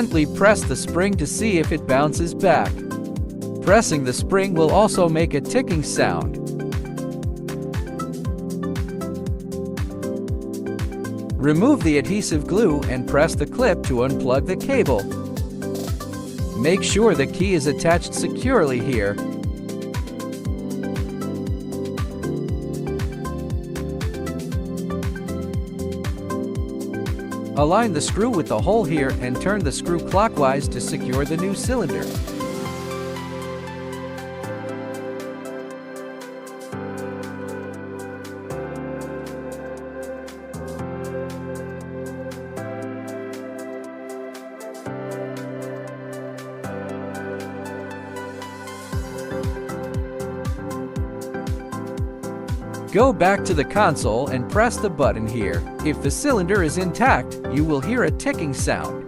Gently press the spring to see if it bounces back. Pressing the spring will also make a ticking sound. Remove the adhesive glue and press the clip to unplug the cable. Make sure the key is attached securely here. Align the screw with the hole here and turn the screw clockwise to secure the new cylinder. Go back to the console and press the button here. If the cylinder is intact, you will hear a ticking sound.